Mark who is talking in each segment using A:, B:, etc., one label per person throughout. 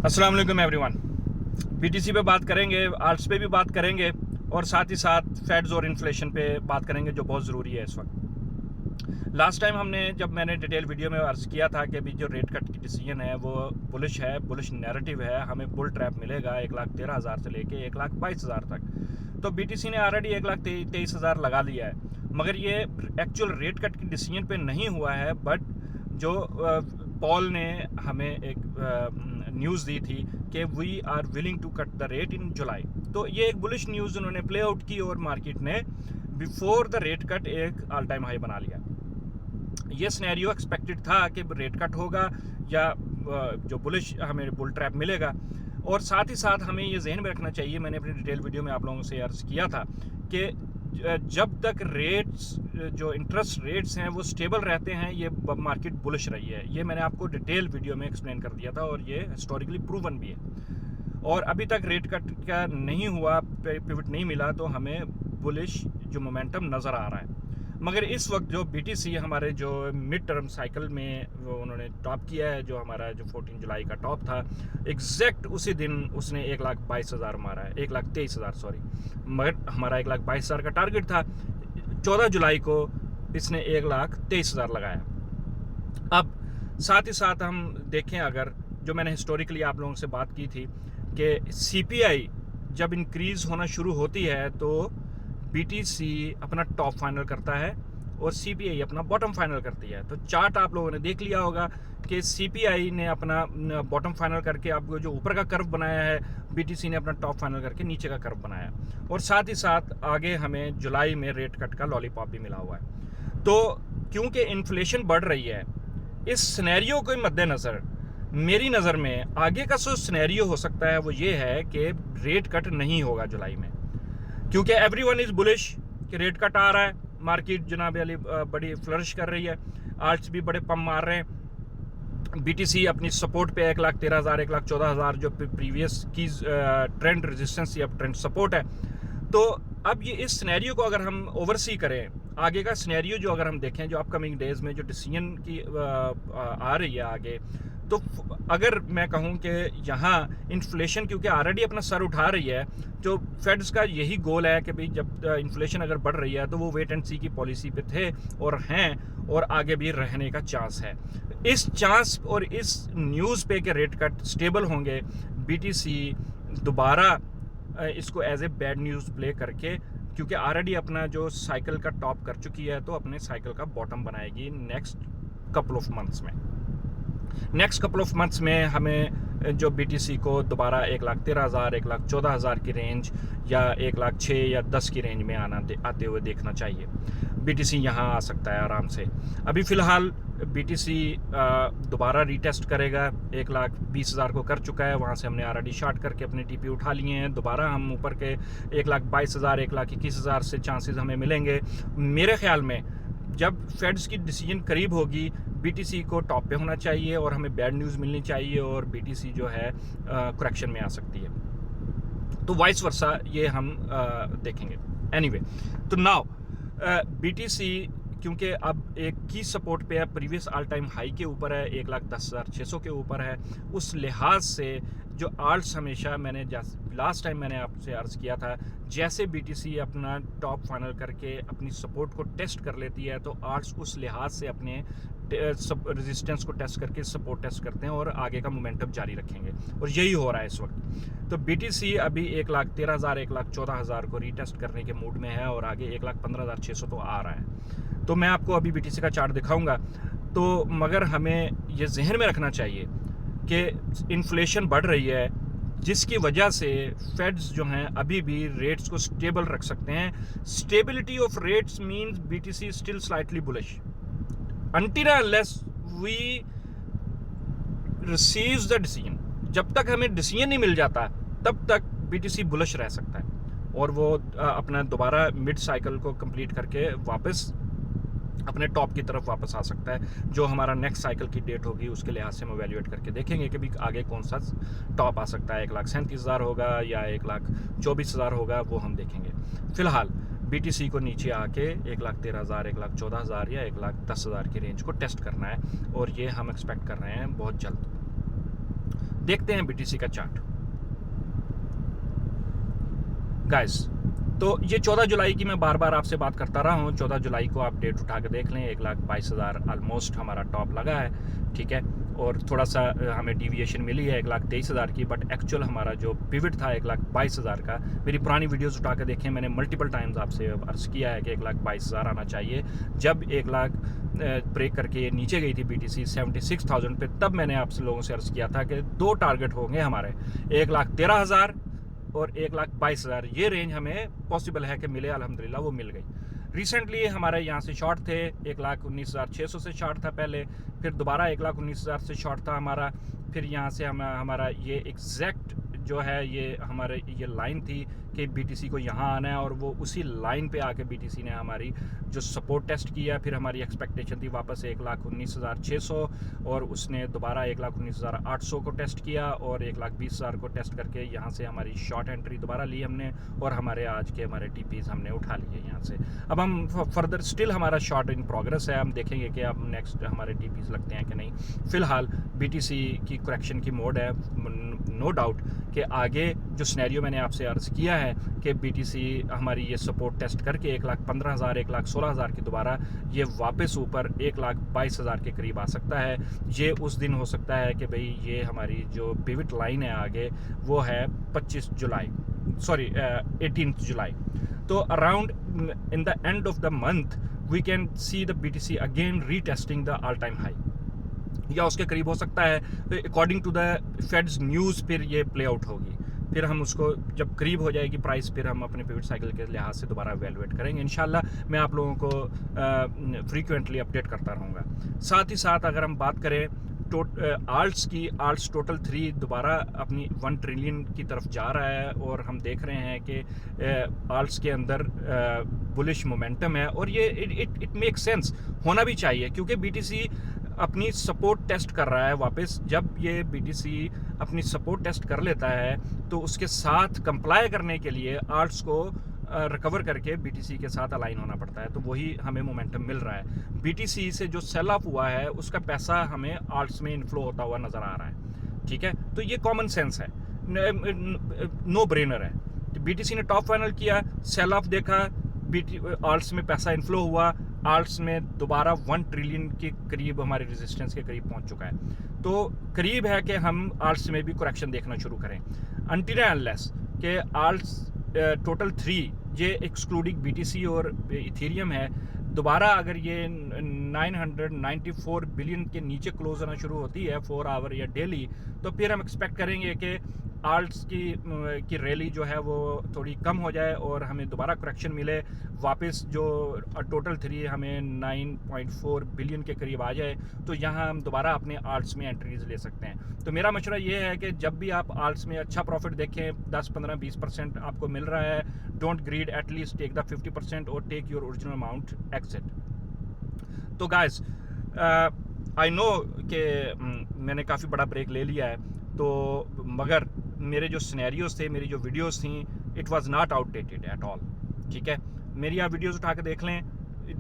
A: अस्सलाम वालेकुम everyone. BTC पे बात करेंगे, आल्ट्स पे भी बात करेंगे और साथ ही साथ फेड्स और इन्फ्लेशन पे बात करेंगे जो बहुत ज़रूरी है इस वक्त। लास्ट टाइम जब मैंने डिटेल वीडियो में अर्ज़ किया था कि अभी जो रेट कट की डिसीजन है वो बुलिश है, बुलिश नैरेटिव है, हमें बुल ट्रैप मिलेगा 1,13,000 से लेके 1,22,000 तक। तो बीटीसी ने ऑलरेडी 1,23,000 लगा लिया है, मगर ये एक्चुअल रेट कट की डिसीजन पे नहीं हुआ है। बट जो पॉल ने हमें एक न्यूज़ दी थी कि we are willing to cut the rate in July, तो ये एक बुलिश न्यूज़ उन्होंने प्ले आउट की और मार्केट ने बिफोर द रेट कट एक ऑल टाइम हाई बना लिया। ये सिनेरियो एक्सपेक्टेड था कि रेट कट होगा या जो बुलिश हमें बुल ट्रैप मिलेगा। और साथ ही साथ हमें ये जहन में रखना चाहिए, मैंने अपनी डिटेल वीडियो में आप लोगों से अर्ज़ किया था कि जब तक रेट्स जो इंटरेस्ट रेट्स हैं वो स्टेबल रहते हैं ये मार्केट बुलिश रही है। ये मैंने आपको डिटेल वीडियो में एक्सप्लेन कर दिया था और ये हिस्टोरिकली प्रूवन भी है। और अभी तक रेट कट का नहीं हुआ, पिवट नहीं मिला, तो हमें बुलिश जो मोमेंटम नज़र आ रहा है। मगर इस वक्त जो बीटीसी हमारे जो मिड टर्म साइकिल में वो उन्होंने टॉप किया है, जो हमारा जो 14 जुलाई का टॉप था, एग्जैक्ट उसी दिन उसने 1,22,000 मारा है, 1,23,000 सॉरी, मगर हमारा 1,22,000 का टारगेट था। 14 जुलाई को इसने 1,23,000 लगाया। अब साथ ही साथ हम देखें, अगर जो मैंने हिस्टोरिकली आप लोगों से बात की थी कि सीपीआई जब इंक्रीज़ होना शुरू होती है तो बीटीसी अपना टॉप फाइनल करता है और सीपीआई अपना बॉटम फाइनल करती है। तो चार्ट आप लोगों ने देख लिया होगा कि सीपीआई ने अपना बॉटम फाइनल करके आपको जो ऊपर का कर्व बनाया है, बीटीसी ने अपना टॉप फाइनल करके नीचे का कर्व बनाया। और साथ ही साथ आगे हमें जुलाई में रेट कट का लॉलीपॉप भी मिला हुआ है। तो क्योंकि इन्फ्लेशन बढ़ रही है, इस सिनेरियो के मद्देनज़र मेरी नज़र में आगे का जो सिनेरियो हो सकता है वो ये है कि रेट कट नहीं होगा जुलाई में, क्योंकि एवरीवन इज़ बुलिश कि रेट कट आ रहा है। मार्केट जनाब अली बड़ी फ्लरिश कर रही है, आल्ट्स भी बड़े पम मार रहे हैं। बीटीसी अपनी सपोर्ट पे 1,13,000 1,14,000 जो प्रीवियस की ट्रेंड रेजिस्टेंस या ट्रेंड सपोर्ट है। तो अब ये इस सिनेरियो को अगर हम ओवरसी करें, आगे का सिनेरियो जो अगर हम देखें, जो अपकमिंग डेज में जो डिसीजन की आ रही है आगे, तो अगर मैं कहूँ कि यहाँ इन्फ्लेशन क्योंकि ऑलरेडी अपना सर उठा रही है, जो फेड्स का यही गोल है कि भाई जब इन्फ्लेशन अगर बढ़ रही है तो वो वेट एंड सी की पॉलिसी पे थे और हैं और आगे भी रहने का चांस है। इस चांस और इस न्यूज़ पे के रेट कट स्टेबल होंगे, बीटीसी दोबारा इसको as a bad news play करके, क्योंकि ऑलरेडी अपना जो साइकिल का टॉप कर चुकी है, तो अपने साइकिल का बॉटम बनाएगी नेक्स्ट कपल ऑफ मंथ्स में। नेक्स्ट कपल ऑफ मंथ्स में हमें जो बीटीसी को दोबारा 1,13,000 1,14,000 की रेंज या 1,06,000 या 10 की रेंज में आते हुए देखना चाहिए। बीटीसी यहाँ आ सकता है आराम से। अभी फ़िलहाल बीटीसी दोबारा रीटेस्ट करेगा, 1,20,000 को कर चुका है, वहाँ से हमने ऑलरेडी शॉर्ट करके अपने टीपी उठा लिए हैं। दोबारा हम ऊपर के 1,22,000 1,21,000 से चांसेस हमें मिलेंगे। मेरे ख्याल में जब फेड्स की डिसीजन करीब होगी, बीटीसी को टॉप पे होना चाहिए और हमें बैड न्यूज़ मिलनी चाहिए और बीटीसी जो है करेक्शन में आ सकती है। तो वाइस वर्सा ये हम देखेंगे। एनीवे, तो नाउ बीटीसी क्योंकि अब एक की सपोर्ट पे है, प्रीवियस ऑल टाइम हाई के ऊपर है, 1,10,600 के ऊपर है। उस लिहाज से जो आल्ट्स हमेशा मैंने लास्ट टाइम मैंने आपसे अर्ज़ किया था, जैसे बीटीसी अपना टॉप फाइनल करके अपनी सपोर्ट को टेस्ट कर लेती है, तो आल्ट्स उस लिहाज से अपने रेजिस्टेंस को टेस्ट करके सपोर्ट टेस्ट करते हैं और आगे का मोमेंटम जारी रखेंगे, और यही हो रहा है इस वक्त। तो बीटीसी अभी 1,13,000 1,14,000 को रीटेस्ट करने के मूड में है और आगे 1,15,600 तो आ रहा है। तो मैं आपको अभी बीटीसी का चार्ट दिखाऊंगा। तो मगर हमें ये जहन में रखना चाहिए कि इन्फ्लेशन बढ़ रही है, जिसकी वजह से फेड्स जो हैं अभी भी रेट्स को स्टेबल रख सकते हैं। Stability of rates means BTC still slightly bullish until unless we receives the decision। जब तक हमें डिसीजन नहीं मिल जाता तब तक बीटीसी बुलिश रह सकता है और वो अपना दोबारा मिड साइकिल को कंप्लीट करके वापस अपने टॉप की तरफ वापस आ सकता है। जो हमारा नेक्स्ट साइकिल की डेट होगी उसके लिहाज से हम एवेल्यूएट करके देखेंगे कि भी आगे कौन सा टॉप आ सकता है। 1,37,000 होगा या 1,24,000 होगा, वो हम देखेंगे। फिलहाल बीटीसी को नीचे आके 1,13,000 1,14,000 या 1,10,000 की रेंज को टेस्ट करना है और ये हम एक्सपेक्ट कर रहे हैं बहुत जल्द। देखते हैं BTC का चार्ट गाइस। तो ये 14 जुलाई की मैं बार बार आपसे बात करता रहा हूँ। 14 जुलाई को आप डेट उठा के देख लें, 1,22,000 ऑलमोस्ट हमारा टॉप लगा है, ठीक है। और थोड़ा सा हमें डिविएशन मिली है 1,23,000 की, बट एक्चुअल हमारा जो पिवट था 1,22,000 का। मेरी पुरानी वीडियोस उठा के देखें, मैंने मल्टीपल टाइम्स आपसे अर्ज किया है कि 1,22,000 आना चाहिए। जब 1 लाख ब्रेक करके नीचे गई थी BTC 76,000 पे, तब मैंने आप लोगों से अर्ज किया था कि 2 टारगेट होंगे हमारे, 1,13,000 और 1,22,000। ये रेंज हमें पॉसिबल है कि मिले, अल्हम्दुलिल्लाह वो मिल गई। रिसेंटली हमारे यहाँ से शॉर्ट थे, 1,19,600 से शॉर्ट था पहले, फिर दोबारा 1,19,000 से शॉर्ट था हमारा, फिर यहाँ से हमारा ये एग्जैक्ट जो है ये हमारे ये लाइन थी कि BTC को यहाँ आना है, और वो उसी लाइन पे आके BTC ने हमारी जो सपोर्ट टेस्ट किया। फिर हमारी एक्सपेक्टेशन थी वापस 1,19,600, और उसने दोबारा 1,19,800 को टेस्ट किया, और 1,20,000 को टेस्ट करके यहाँ से हमारी शॉर्ट एंट्री दोबारा ली हमने, और हमारे आज के हमारे TPs हमने उठा लिए यहाँ से। अब हम फर्दर स्टिल हमारा शॉर्ट इन प्रोग्रेस है, हम देखेंगे कि अब नेक्स्ट हमारे TPs लगते हैं कि नहीं। फ़िलहाल BTC की करेक्शन की मोड है, नो डाउट कि आगे जो सिनेरियो मैंने आपसे अर्ज किया है कि BTC हमारी ये सपोर्ट टेस्ट करके 1,15,000 1,16,000 की दोबारा ये वापस ऊपर 1,22,000 के करीब आ सकता है। ये उस दिन हो सकता है कि भाई ये हमारी जो पिवट लाइन है आगे वो है 18th जुलाई। तो around in the end of the month we can see the BTC again retesting the all time high, या उसके करीब हो सकता है। According to the Fed's news फिर ये प्ले आउट होगी, फिर हम उसको जब करीब हो जाएगी प्राइस, फिर हम अपने पिवट साइकिल के लिहाज से दोबारा एवेलुएट करेंगे। इंशाल्लाह मैं आप लोगों को फ्रीक्वेंटली अपडेट करता रहूँगा। साथ ही साथ अगर हम बात करें आल्ट्स टोटल 3 दोबारा अपनी 1 ट्रिलियन की तरफ जा रहा है, और हम देख रहे हैं कि आल्ट्स के अंदर बुलिश मोमेंटम है, और ये इट मेक सेंस, होना भी चाहिए, क्योंकि BTC अपनी सपोर्ट टेस्ट कर रहा है वापस। जब ये BTC अपनी सपोर्ट टेस्ट कर लेता है तो उसके साथ कंप्लाई करने के लिए आल्ट्स को रिकवर करके BTC के साथ अलाइन होना पड़ता है, तो वही हमें मोमेंटम मिल रहा है। BTC से जो सेल ऑफ हुआ है उसका पैसा हमें आल्ट्स में इनफ्लो होता हुआ नज़र आ रहा है, ठीक है। तो ये कॉमन सेंस है, नो ब्रेनर है। BTC ने टॉप फाइनल किया, सेल ऑफ देखा, आल्ट्स में पैसा इनफ्लो हुआ, आल्ट्स में दोबारा 1 ट्रिलियन के करीब हमारे रेजिस्टेंस के करीब पहुंच चुका है। तो करीब है कि हम आल्ट्स में भी करेक्शन देखना शुरू करें, अनटिल अनलेस कि आल्ट्स टोटल 3 ये एक्सक्लूडिंग BTC और इथेरियम है, दोबारा अगर ये 994 बिलियन के नीचे क्लोज होना शुरू होती है 4 आवर या डेली, तो फिर हम एक्सपेक्ट करेंगे कि आल्ट्स की रैली जो है वो थोड़ी कम हो जाए और हमें दोबारा करेक्शन मिले, वापस जो टोटल 3 हमें 9.4 बिलियन के करीब आ जाए, तो यहाँ हम दोबारा अपने आल्ट्स में एंट्रीज ले सकते हैं। तो मेरा मशवरा ये है कि जब भी आप आल्ट्स में अच्छा प्रॉफिट देखें, 10, 15, 20% आपको मिल रहा है, don't greed, at least take the 50% और take your original amount exit. तो गाइस आई नो कि मैंने काफ़ी बड़ा ब्रेक ले लिया है, तो मगर मेरे जो सिनेरियोज थे, मेरी जो वीडियोस थी, it was not outdated at all, ठीक है। मेरी आप वीडियोस उठा के देख लें,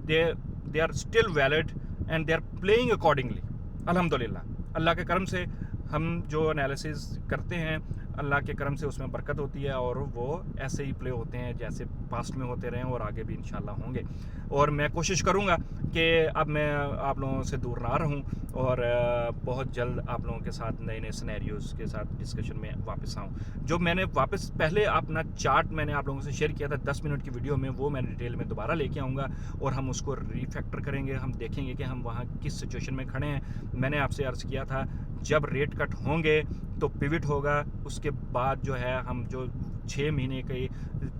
A: they are still valid and they are playing accordingly. अल्हम्दुलिल्लाह, अल्लाह के करम से हम जो एनालिसिस करते हैं, अल्लाह के करम से उसमें बरकत होती है, और वो ऐसे ही प्ले होते हैं जैसे पास्ट में होते रहे और आगे भी इंशाल्लाह होंगे। और मैं कोशिश करूँगा कि अब मैं आप लोगों से दूर ना रहूँ, और बहुत जल्द आप लोगों के साथ नए नए सिनेरियोज के साथ डिस्कशन में वापस आऊँ। जो मैंने वापस पहले अपना चार्ट मैंने आप लोगों से शेयर किया था 10 मिनट की वीडियो में, वो मैं डिटेल में दोबारा लेके आऊँगा, और हम उसको रिफैक्टर करेंगे। हम देखेंगे कि हम वहाँ किस सिचुएशन में खड़े हैं। मैंने आपसे अर्ज़ किया था जब रेट कट होंगे तो पिवट होगा, उसके बाद जो है हम जो 6 महीने की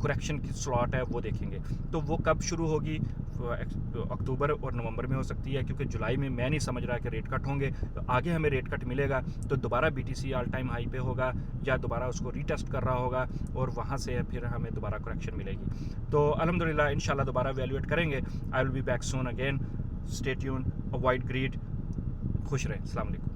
A: करेक्शन की स्लॉट है वो देखेंगे। तो वो कब शुरू होगी, अक्टूबर और नवंबर में हो सकती है, क्योंकि जुलाई में मैं नहीं समझ रहा कि रेट कट होंगे। तो आगे हमें रेट कट मिलेगा तो दोबारा BTC ऑल टाइम हाई पे होगा, या दोबारा उसको रीटेस्ट कर रहा होगा, और वहाँ से फिर हमें दोबारा करेक्शन मिलेगी। तो अल्हम्दुलिल्लाह इंशाल्लाह दोबारा वैल्यूएट करेंगे। I will be back soon again, stay tuned, avoid greed, खुश रहें। अस्सलाम वालेकुम।